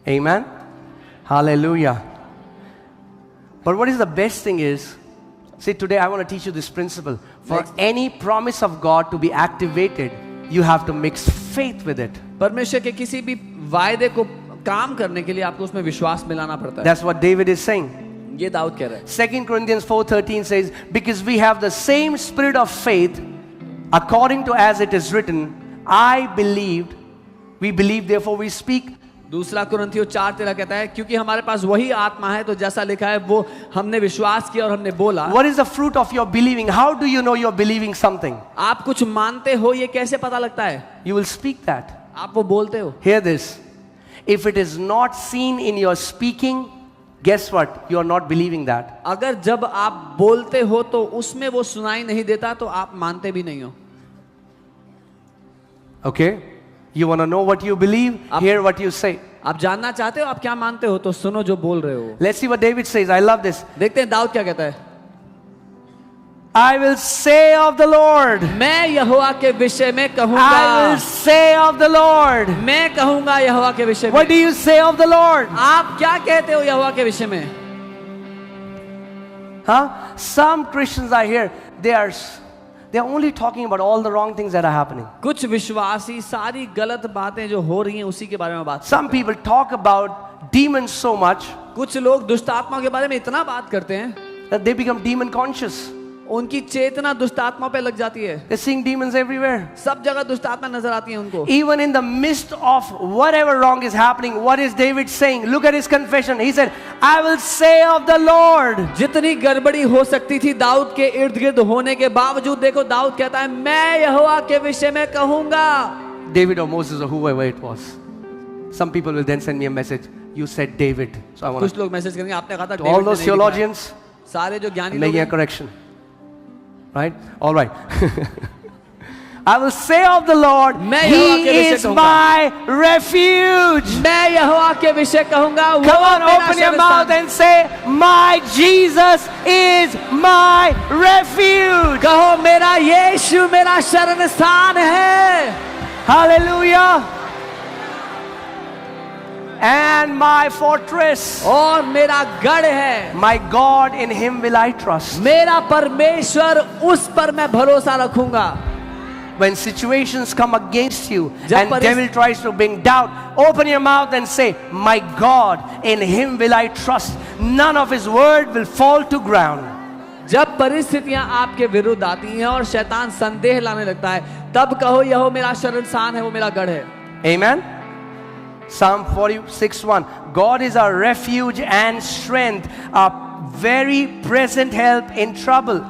Amen. Hallelujah. But what is the best thing is, see, today I want to teach you this principle. For any promise of God to be activated, you have to mix faith with it. परमेश्वर के किसी भी वायदे को काम करने के लिए आपको उसमें विश्वास मिलाना पड़ता है. That's what David is saying. ये दाऊद कह रहा है. 2 Corinthians 4:13 says, because we have the same spirit of faith, according to as it is written, I believed, we believe, therefore we speak. दूसरा कुरिन्थियों 4:13 कहता है, क्योंकि हमारे पास वही आत्मा है, तो जैसा लिखा है वो हमने विश्वास किया और हमने बोला. What is the fruit of your believing? How do you know you're believing something? आप कुछ मानते हो, ये कैसे पता लगता है? You will speak that. आप वो बोलते हो. Hear this. If it is not seen in your speaking, guess what? You are not believing that. अगर जब आप बोलते हो तो उसमें वो सुनाई नहीं देता, तो आप मानते भी नहीं हो. Okay? You want to know what you believe? Hear what you say. आप जानना चाहते हो आप क्या मानते हो, तो सुनो जो बोल रहे हो. Let's see what David says. I love this. देखते हैं दाऊद क्या कहता है. I will say of the Lord. मैं यहोवा के विषय में कहूंगा. I will say of the Lord. मैं कहूंगा यहोवा के विषय में. What do you say of the Lord? आप क्या कहते हो यहोवा के विषय में? Huh? Some Christians are here. They are only talking about all the wrong things that are happening. कुछ विश्वासी सारी गलत बातें जो हो रही हैं उसी के बारे में बात. Some people talk about demons so much कुछ लोग दुष्ट आत्मा के बारे में इतना बात करते हैं that they become demon conscious. उनकी चेतना दुष्ट आत्मा पे लग जाती है. They're seeing demons everywhere. सब जगह दुष्ट आत्मा नजर आती है उनको. Even in the midst of whatever wrong is happening, what is David saying? Look at his confession. He said, I will say of the Lord. जितनी गड़बड़ी हो सकती थी दाऊद के इर्द गिर्द होने के बावजूद, देखो दाऊद कहता है मैं यहोवा के विषय में कहूंगा. David or Moses or whoever it was. Some people will then send me a message. You said David. So I want कुछ लोग मैसेज करेंगे आपने कहा था to all those theologians, सारे जो ज्ञानी making a लोग correction. Right? All right. I will say of the Lord, He is my refuge. मैं यहोवा के विषय कहूंगा. Come on, open your mouth and say, my Jesus is my refuge. कहो मेरा यीशु मेरा शरण स्थान है. Hallelujah. And my fortress. और मेरा गढ़ है. My God, in Him will I trust. मेरा परमेश्वर, उस पर मैं भरोसा रखूंगा. When situations come against you and devil tries to bring doubt, open your mouth and say, my God, in Him will I trust. None of His word will fall to ground. जब परिस्थितियां आपके विरुद्ध आती हैं और शैतान संदेह लाने लगता है, तब कहो यहो मेरा शरण स्थान है, वो मेरा गढ़ है. Amen. Psalm 46:1. God is our refuge and strength, a very present help in trouble.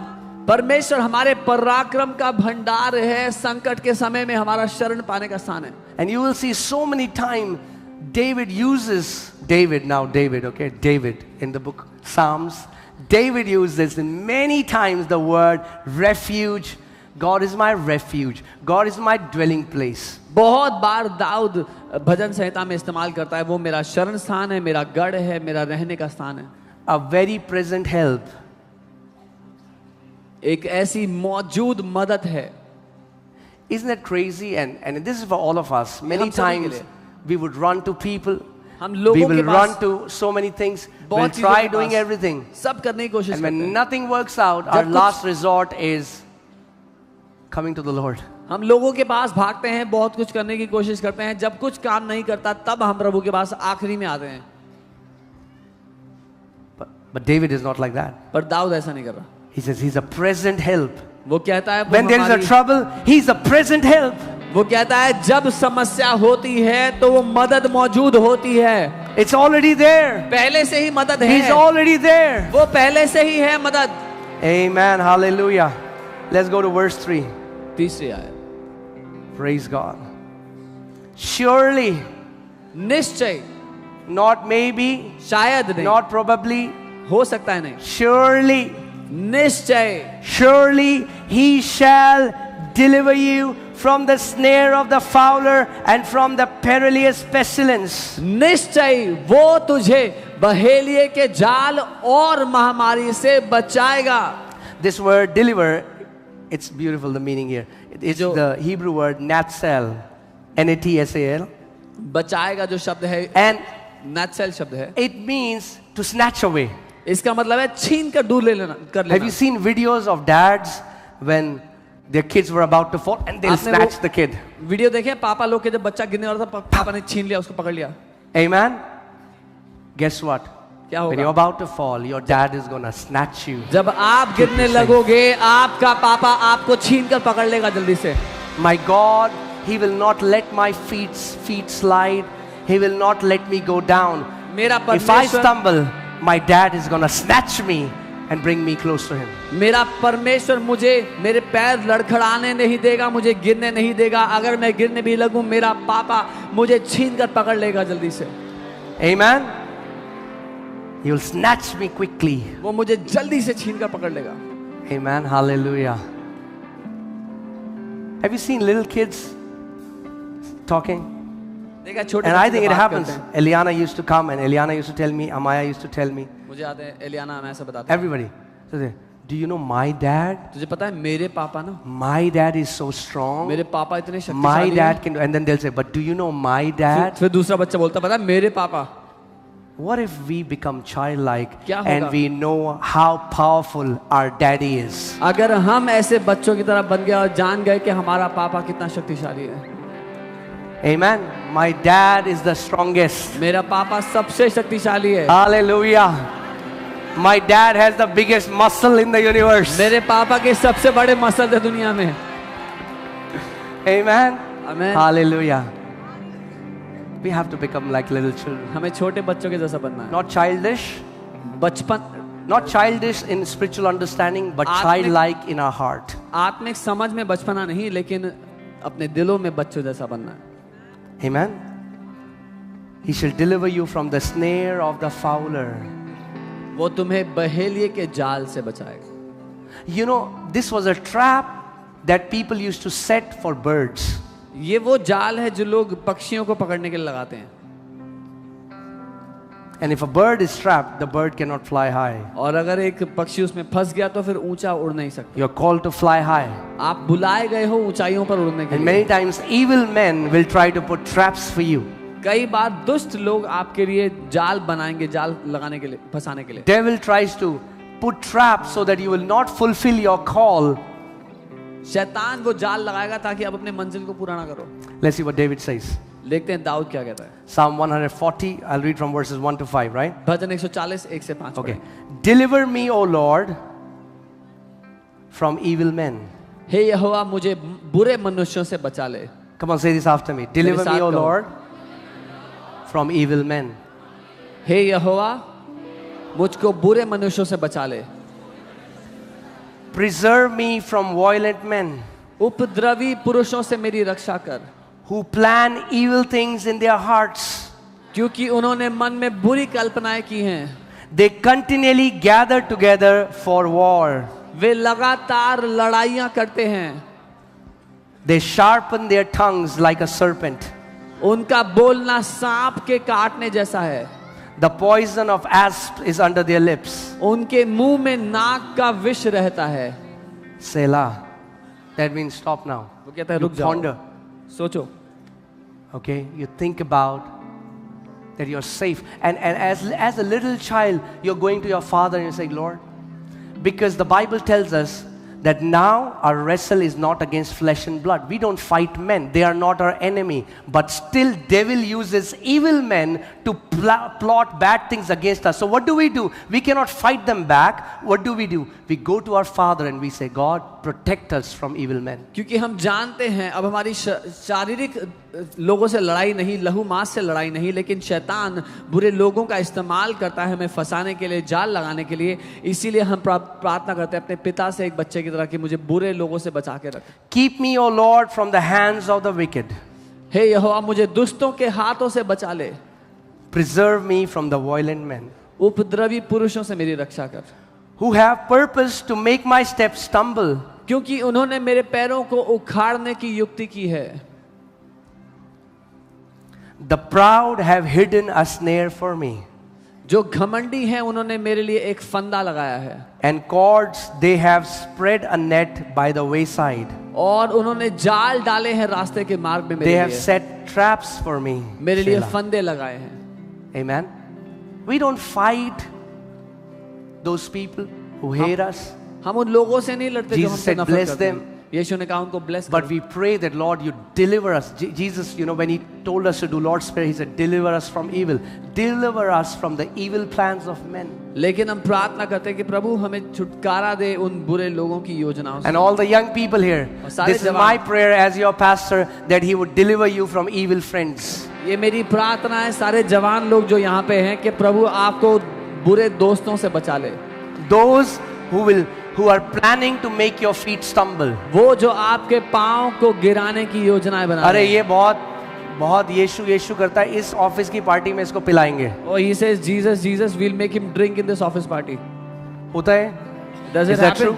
परमेश्वर हमारे पराक्रम का भंडार है, संकट के समय में हमारा शरण पाने का स्थान है. And you will see so many times David in the book Psalms, David uses many times the word refuge. God is my refuge. God is my dwelling place. बहुत बार दाऊद भजन संहिता में इस्तेमाल करता है, वो मेरा शरण स्थान है, मेरा गढ़ है, मेरा रहने का स्थान है. A very present help. एक ऐसी मौजूद मदद है. Isn't that crazy? And this is for all of us. Many times we would run to people. We will run to so many things. We'll try doing everything. सब करने की कोशिश And करते when हैं. nothing works out, our last resort is coming to the Lord. हम लोगों के पास भागते हैं, बहुत कुछ करने की कोशिश करते हैं. जब कुछ काम नहीं करता, तब हम प्रभु के पास आखिरी में आते हैं. But David is not like that. पर दाऊद ऐसा नहीं कर रहा. He says he's a present help. वो कहता है When there is a trouble, he's a present help. वो कहता है जब समस्या होती है तो वो मदद मौजूद होती है. It's already there. पहले से ही मदद है. He's already there. वो पहले से ही है मदद. Amen. Hallelujah. Let's go to verse 3. तीसरी आयत. Praise God. Surely, निश्चय, not maybe, शायद नहीं, not probably, हो सकता है नहीं, surely, निश्चय, surely He shall deliver you from the snare of the fowler and from the perilous pestilence. निश्चय वो तुझे बहेलिये के जाल और महामारी से बचाएगा. This word deliver, it's beautiful, the meaning here. It's the Hebrew word natsal, Natsal. बचाएगा जो शब्द है. And नैचुरल शब्द है। It means to snatch away. इसका मतलब है छीन कर दूर ले लेना, कर Have लेना। you seen videos of dads when their kids were about to fall and they'll आपने snatch वो the kid? वीडियो देखे पापा लोग के, जब बच्चा गिरने वाला था पापा ने छीन लिया, उसको पकड़ लिया। Amen? Guess what? क्या When you're होगा? about to fall, your dad is gonna snatch you. जब आप गिरने लगोगे, आपका पापा आपको छीन कर पकड़ लेगा जल्दी से। My God, He will not let my feet slide. He will not let me go down. मेरा If I परमेश्वर, stumble, my dad is gonna snatch me and bring me close to Him. मेरा परमेश्वर मुझे मेरे पैर लड़खड़ाने नहीं देगा, मुझे गिरने नहीं देगा। अगर मैं गिरने भी लगूं, मेरा पापा मुझे छीन कर पकड़ लेगा जल्दी से। Amen? He will snatch me quickly. वो मुझे जल्दी से छीन कर पकड़ लेगा। Amen. Hallelujah. Have you seen little kids talking? देखा छोटे And I बच्चे think it बात happens. करते हैं। Eliana used to come and Eliana used to tell me, Amaya used to tell me, मुझे याद है एलियाना हमें ऐसा बताता है, everybody. So they, do you know my dad? तुझे पता है मेरे पापा ना, My dad is so strong. मेरे पापा इतने My शक्तिशाली हैं। dad can do, and then they'll say, but do you know my dad? फिर दूसरा बच्चा बोलता पता है मेरे पापा। What if we become childlike क्या होगा? and we know how powerful our daddy is? अगर हम ऐसे बच्चों की तरह बन गए और जान गए कि हमारा पापा कितना शक्तिशाली है। Amen. My dad is the strongest. मेरा पापा सबसे शक्तिशाली है। Hallelujah. My dad has the biggest muscle in the universe. मेरे पापा के सबसे बड़े मसल है दुनिया में। Amen. Amen. Hallelujah. We have to become like little children. हमें छोटे बच्चों के जैसा बनना है। Not childish, बचपन, not childish in spiritual understanding, but Aatmik- childlike in our heart. आत्मिक समझ में बचपना नहीं, लेकिन अपने दिलों में बच्चों जैसा बनना है। Amen. He shall deliver you from the snare of the fowler. वो तुम्हें बहेलिए के जाल से बचाएगा। You know, this was a trap that people used to set for birds. ये वो जाल है जो लोग पक्षियों को पकड़ने के लिए लगाते हैं। And if a bird is trapped, the bird cannot fly high. और अगर एक पक्षी उसमें फंस गया तो फिर ऊंचा उड़ नहीं सकता। You're called to fly high. आप बुलाए गए हो ऊंचाइयों पर उड़ने के And लिए। many times evil men will try to put traps for you. कई बार दुष्ट लोग आपके लिए जाल बनाएंगे, जाल लगाने के लिए, फंसाने के लिए। Devil tries to put traps so that you will not fulfill your call. शैतान वो जाल लगाएगा ताकि आप अपने मंजिल को पूरा ना करो। Let's see what David says. देखते हैं दाऊद क्या कहता है। Psalm 140, I'll read from verses 1 to 5, right? भजन 140 1 से 5। Okay. Deliver me, O Lord, from evil men. हे यहोवा मुझे बुरे मनुष्यों से बचा ले। Come on, say this after me. Deliver me, साथ O कहो। Lord, from evil men. हे यहोवा मुझको बुरे मनुष्यों से बचा ले। Preserve me from violent men उपद्रवी पुरुषों से मेरी रक्षा कर, who plan evil things in their hearts. क्योंकि उन्होंने मन में बुरी कल्पनाएं की हैं। They continually gather together for war. वे लगातार लड़ाइयां करते हैं। They sharpen their tongues like a serpent. उनका बोलना सांप के काटने जैसा है। The poison of asp is under their lips. उनके मुंह में नाग का विष रहता है। Selah. That means stop now. वो कहता है You रुक जाओ, ponder. सोचो। Okay? You think about that you're safe. And as a little child, you're going to your father and you say, Lord, because the Bible tells us that now our wrestle is not against flesh and blood. We don't fight men. They are not our enemy. But still devil uses evil men to plot bad things against us. So what do? We cannot fight them back. What do? We go to our Father and we say, God, protect us from evil men. क्योंकि हम जानते हैं अब हमारी शारीरिक लोगों से लड़ाई नहीं, लहू मांस से लड़ाई नहीं, लेकिन शैतान बुरे लोगों का इस्तेमाल करता है हमें फंसाने के लिए, जाल लगाने के लिए। इसीलिए हम प्रार्थना करते हैं अपने पिता से एक बच्चे की तरह कि मुझे बुरे लोगों से बचा के रख। Keep me, O Lord, from the hands of the wicked. हे यहोवा मुझे दुष्टों के हाथों से बचा ले। Preserve me from the violent men, उपद्रवी पुरुषों से मेरी रक्षा कर, who have purpose to make my steps stumble. क्योंकि उन्होंने मेरे पैरों को उखाड़ने की युक्ति की है। The proud have hidden a snare for me, जो घमंडी हैं उन्होंने मेरे लिए एक फंदा लगाया है, and cords they have spread a net by the wayside. और उन्होंने जाल डाले हैं रास्ते के मार्ग में They मेरे have लिए, set traps for me. मेरे लिए Selah. फंदे लगाए हैं। Amen. We don't fight those people who hate us, हम उन लोगों से नहीं लड़ते जो Jesus हमसे said, नफरत "Bless करते हैं। them." यीशु ने कहा उनको ब्लेस but करो। we pray that Lord, you deliver us. Jesus, when he told us to do Lord's Prayer, he said, deliver us from evil. Deliver us from the evil plans of men. लेकिन हम प्रार्थना करते हैं कि प्रभु हमें छुटकारा दे उन बुरे लोगों की योजनाओं से। And all the young people here, this is my prayer as your pastor, that he would deliver you from evil friends. ये मेरी प्रार्थना है सारे जवान लोग जो यहाँ पे हैं कि प्रभु आपको बुरे दोस्तों से बचा ले। Those who are planning to make your feet stumble. वो जो आपके पाँव को गिराने की योजनाएं बना अरे रहे हैं। ये बहुत यीशु करता है, इस ऑफिस की पार्टी में इसको पिलाएंगे। Oh, he says Jesus, we'll make him drink in this office party. होता है? Does it Is that happen? true?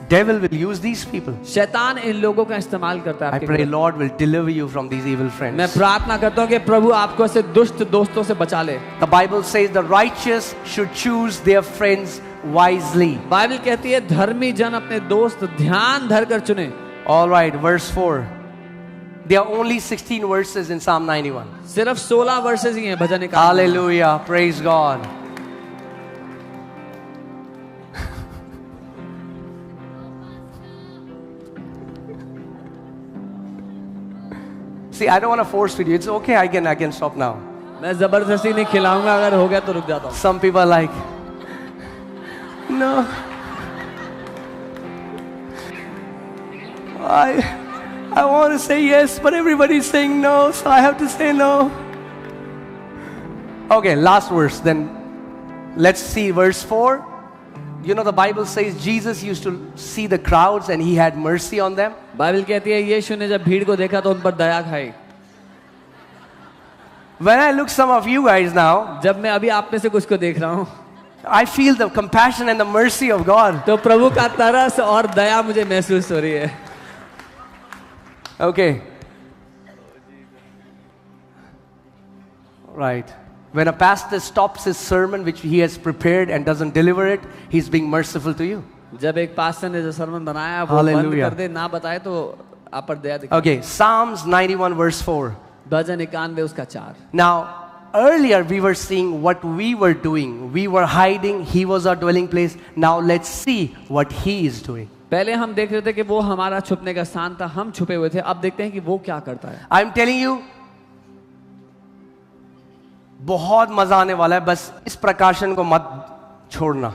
Devil will use these people. शैतान इन लोगों का इस्तेमाल करता है I आपके pray लिए। Lord will deliver you from these evil friends. मैं प्रार्थना करता हूँ कि प्रभु आपको ऐसे दुष्ट दोस्तों से बचा ले। The Bible says the righteous should choose their friends wisely. Bible कहती है धर्मी जन अपने दोस्त ध्यान धर कर चुने। All right, verse 4. There are only 16 verses in Psalm 91. सिर्फ 16 वर्सेस ही हैं भजन का। Hallelujah, praise God. See, I don't want to force feed you. It's okay, I can stop now. मैं जबरदस्ती नहीं खिलाऊंगा, अगर हो गया तो रुक जाता हूँ। Some people are like, no. I want to say yes, but everybody's saying no, so I have to say no. Okay, last verse. Then let's see verse 4. The Bible says Jesus used to see the crowds and he had mercy on them. Bible कहती है यीशु ने जब भीड़ को देखा तो उन पर दया खाई। When I look some of you guys now, जब मैं अभी आप में से कुछ को देख रहा हूँ I feel the compassion and the mercy of God. तो प्रभु का तरस और दया मुझे महसूस हो रही है। Okay. Right. When a pastor stops his sermon which he has prepared and doesn't deliver it, he's being merciful to you. जब एक पास्टर ने जो सरमन बनाया वो बंद Hallelujah. कर दे ना बताए तो आप पर दया दिखाए। Okay, Psalms 91 verse 4. भजन 91 उसका 4। Now, earlier we were seeing what we were doing. We were hiding, he was our dwelling place. Now let's see what he is doing. पहले हम देख रहे थे कि वो हमारा छुपने का स्थान था, हम छुपे हुए थे। अब देखते हैं कि वो क्या करता है। I'm telling you, बहुत मजा आने वाला है, बस इस प्रकाशन को मत छोड़ना।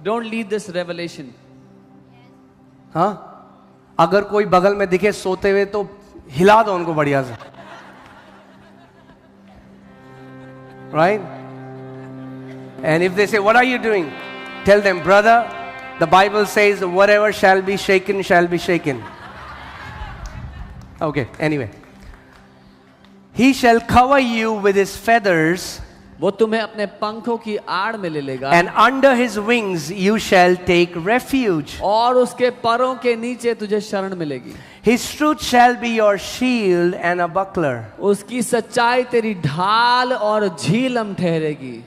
Don't leave this revelation. हाँ, अगर कोई बगल में दिखे सोते हुए तो हिला दो उनको बढ़िया से, right? And if they say, "What are you doing?" Tell them, "Brother, the Bible says whatever shall be shaken shall be shaken." Okay. Anyway, he shall cover you with his feathers, वो तुम्हें अपने पंखों की आड़ में ले लेगा and under his wings you shall take refuge. और उसके परों के नीचे तुझे शरण मिलेगी। His truth shall be your shield and a buckler. उसकी सच्चाई तेरी ढाल और झीलम ठहरेगी।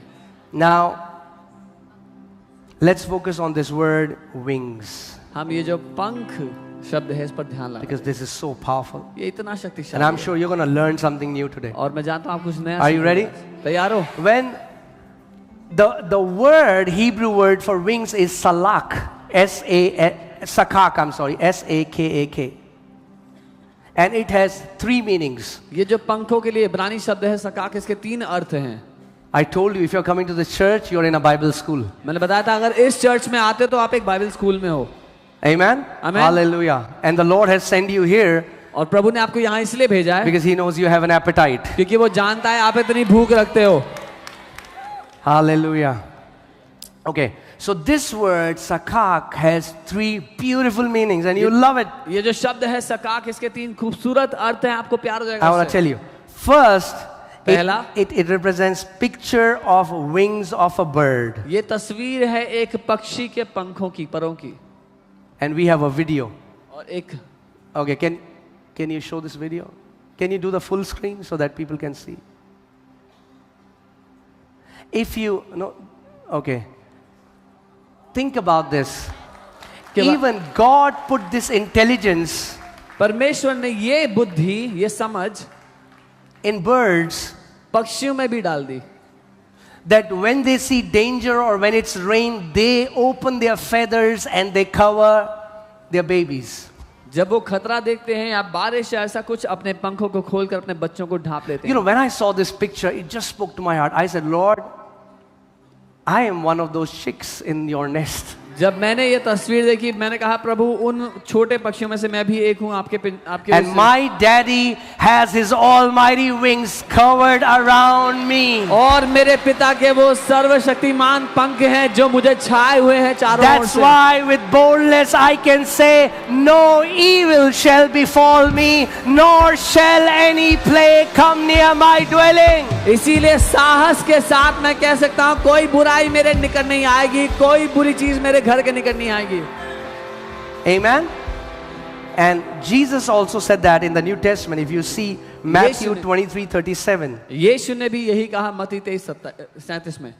Now, let's focus on this word wings, हम ये जो पंख शब्द है इस पर ध्यान लगाएं, because this is so powerful. ये इतना And शक्तिशाली I'm है। sure you're going to learn something new today. और मैं जानता हूँ आप कुछ नया Are you सीखेंगे। ready? तैयार हो? When the word, Hebrew word for wings is salak, sakak, I'm sorry, S-A-K-A-K. And it has 3 meanings. ये जो पंखों के लिए इब्रानी शब्द है सकाक, इसके 3 अर्थ हैं। I told you, if you're coming to the church, you're in a Bible school. मैंने बताया था अगर इस चर्च में आते तो आप एक बाइबल स्कूल में हो। Amen? Amen. Hallelujah. And the Lord has sent you here और प्रभु ने आपको यहाँ इसलिए भेजा है because He knows you have an appetite. क्योंकि वो जानता है आप इतनी भूख रखते हो। Hallelujah. Okay, so this word sakak has 3 beautiful meanings and you love it. ये जो शब्द है सकाक, इसके 3 खूबसूरत अर्थ हैं, आपको प्यार हो जाएगा I want to इससे। tell you. First, पहला, it represents picture of wings of a bird. ये तस्वीर है एक पक्षी के पंखों की, परों की। And we have a video. और एक Okay, can you show this video? Can you do the full screen so that people can see? If you, no, okay. Think about this. Even God put this intelligence परमेश्वर ने ये बुद्धि, ये समझ in birds पक्षियों में भी डाल दी। that when they see danger or when it's rain, they open their feathers and they cover their babies. जब वो खतरा देखते हैं या बारिश या ऐसा कुछ, अपने पंखों को खोलकर अपने बच्चों को ढांप लेते You हैं। know, when I saw this picture, it just spoke to my heart. I said, Lord, I am one of those chicks in your nest. जब मैंने ये तस्वीर देखी, मैंने कहा प्रभु उन छोटे पक्षियों में से मैं भी एक हूँ आपके And my daddy has his almighty wings covered around me. और मेरे पिता के वो सर्वशक्तिमान पंख हैं जो मुझे छाए हुए हैं चारों ओर That's से। why with boldness I can say, no evil shall befall me, nor shall any plague come near my dwelling. इसीलिए साहस के साथ मैं कह सकता हूँ कोई बुराई मेरे निकट नहीं आएगी, कोई बुरी चीज मेरे घर के निकट नहीं आएगी। Amen. And Jesus also said that in the New Testament. If you see Matthew 23:37. यीशु ने भी यही कहा मत्ती 23:37 में,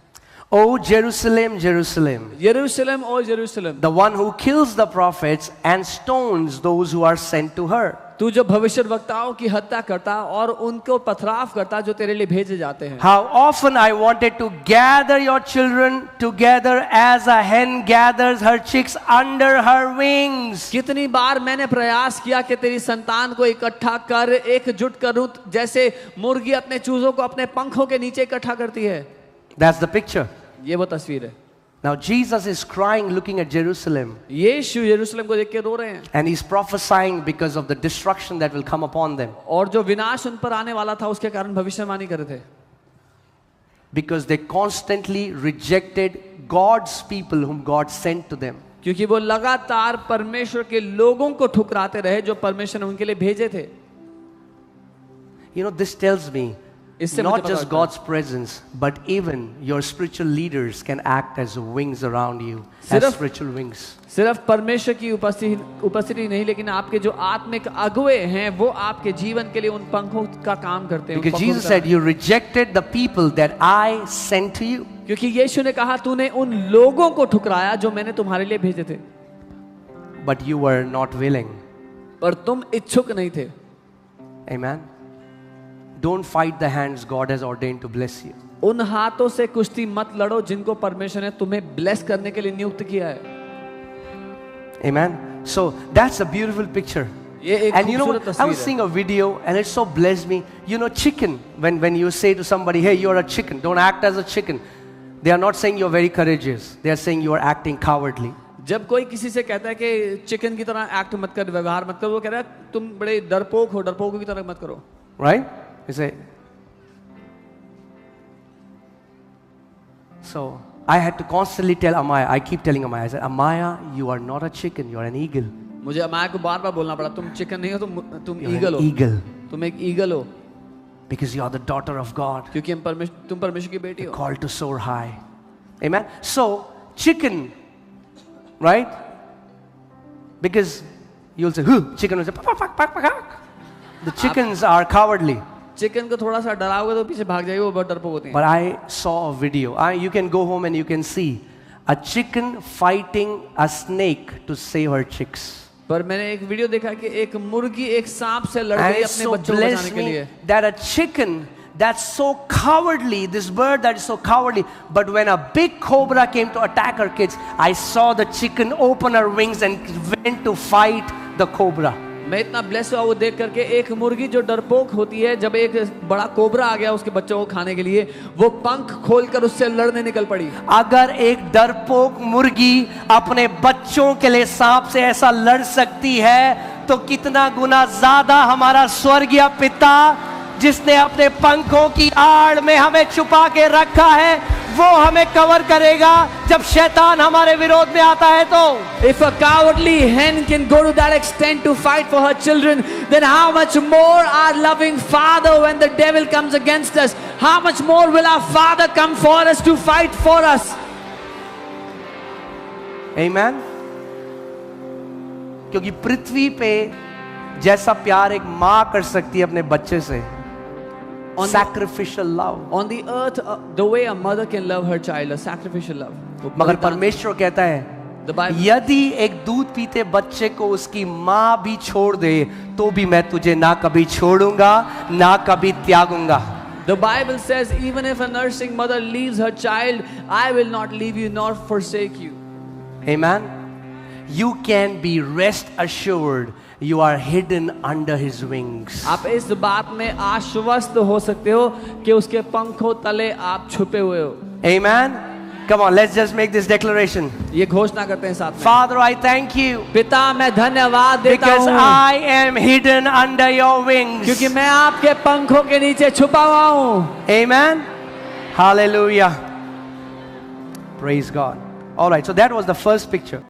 O Jerusalem, Jerusalem, यरूशलेम ओ यरूशलेम, the one who kills the prophets and stones those who are sent to her. तू जो भविष्यद्वक्ताओं की हत्या करता और उनको पथराव करता जो तेरे लिए भेजे जाते हैं। How often I wanted to gather your children together as a hen gathers her chicks under her wings. कितनी बार मैंने प्रयास किया कि तेरी संतान को इकट्ठा कर, एकजुट करूं, जैसे मुर्गी अपने चूजों को अपने पंखों के नीचे इकट्ठा करती है। That's the picture. ये वो तस्वीर है। Now Jesus is crying looking at Jerusalem, यीशु यरूशलेम को देख के रो रहे हैं and he's prophesying because of the destruction that will come upon them, और जो विनाश उन पर आने वाला था उसके कारण भविष्यवाणी कर रहे थे, because they constantly rejected God's people whom God sent to them. क्योंकि वो लगातार परमेश्वर के लोगों को ठुकराते रहे जो परमेश्वर ने उनके लिए भेजे थे। You know, this tells me इससे मुझे not पता just लगता है, God's presence, but even your spiritual leaders can act as wings around you, as सिर्फ- spiritual wings. सिर्फ परमेश्वर की उपस्थिति नहीं, लेकिन आपके जो आत्मिक अगुवे हैं वो आपके जीवन के लिए उन पंखों का काम करते हैं। उन Because पंखों Jesus की said, तरह। you rejected the people that I sent to you. क्योंकि यीशु ने कहा तूने उन लोगों को ठुकराया जो मैंने तुम्हारे लिए भेजे थे, But you were not willing. पर तुम इच्छुक नहीं थे। Amen. Don't fight the hands God has ordained to bless you. उन हाथों से कुश्ती मत लड़ो जिनको परमेश्वर ने तुम्हें ब्लेस करने के लिए नियुक्त किया है। Amen. So that's a beautiful picture. ये एक And you know खूबसूरत what? I was तस्वीर है। seeing a video and it so blessed me. You know, chicken, when you say to somebody, hey, you're a chicken, don't act as a chicken. They are not saying you're very courageous. They are saying you are acting cowardly. जब कोई किसी से कहता है कि chicken की तरह act मत कर, व्यवहार मत करो, वो कह रहा है तुम बड़े डरपोक हो, डरपोकों की तरह मत करो। Right? You say. So I had to constantly tell Amaya, I keep telling Amaya, I said, Amaya, you are not a chicken, you are an eagle. मुझे अमाया को बार बार बोलना पड़ा, तुम चिकन नहीं हो, तुम You're ईगल an हो, eagle. तुम एक ईगल हो, Because you are the daughter of God, क्योंकि तुम परमेश्वर की बेटी हो। called to soar high. Amen. So chicken, right? Because you'll say, chicken will say, "Pak, pak, pak, pak, pak." The chickens are cowardly. Chicken को थोड़ा सा डराओगे तो पीछे भाग जाएगी, वो बहुत डरपोक होती हैं। But I saw a video. You can go home and you can see a chicken fighting a snake to save her chicks. पर मैंने एक वीडियो देखा कि एक मुर्गी एक सांप से लड़ And गई it अपने so बच्चों को बचाने blessed के me लिए। that a chicken that's so cowardly, this bird that is so cowardly, but when a big cobra came to attack her kids, I saw the chicken open her wings and went to fight the cobra. मैं इतना bless हुआ वो देख करके, एक मुर्गी जो डरपोक होती है, जब एक बड़ा कोबरा आ गया उसके बच्चों को खाने के लिए, वो पंख खोलकर उससे लड़ने निकल पड़ी। अगर एक डरपोक मुर्गी अपने बच्चों के लिए सांप से ऐसा लड़ सकती है, तो कितना गुना ज्यादा हमारा स्वर्गीय पिता जिसने अपने पंखों की आड़ में हमें छुपा के रखा है, वो हमें कवर करेगा जब शैतान हमारे विरोध में आता है। तो If a cowardly hen can go to that extent to fight for her children, then how much more our loving Father, when the devil comes against us, how much more will our Father come for us to fight for us? Amen. क्योंकि पृथ्वी पे जैसा प्यार एक माँ कर सकती है अपने बच्चे से, sacrificial love, On the earth, the way a mother can love her child, a sacrificial love. मगर परमेश्वर कहता है The Bible, यदि एक दूध पीते बच्चे को उसकी माँ भी छोड़ दे, तो भी मैं तुझे ना कभी छोड़ूंगा ना कभी त्यागूंगा। The Bible says, even if a nursing mother leaves her child, I will not leave you nor forsake you. Amen. You can be rest assured you are hidden under his wings. आप इस बात में आश्वस्त हो सकते हो कि उसके पंखों तले आप छुपे हुए हो. Amen. Come on, let's just make this declaration. ये घोषणा करते हैं साथ में. Father, I thank you पिता, मैं धन्यवाद देता because हूँ I am hidden under your wings. क्योंकि मैं आपके पंखों के नीचे छुपा हुआ हूँ. Amen. Hallelujah. Praise God. All right, so that was the first picture.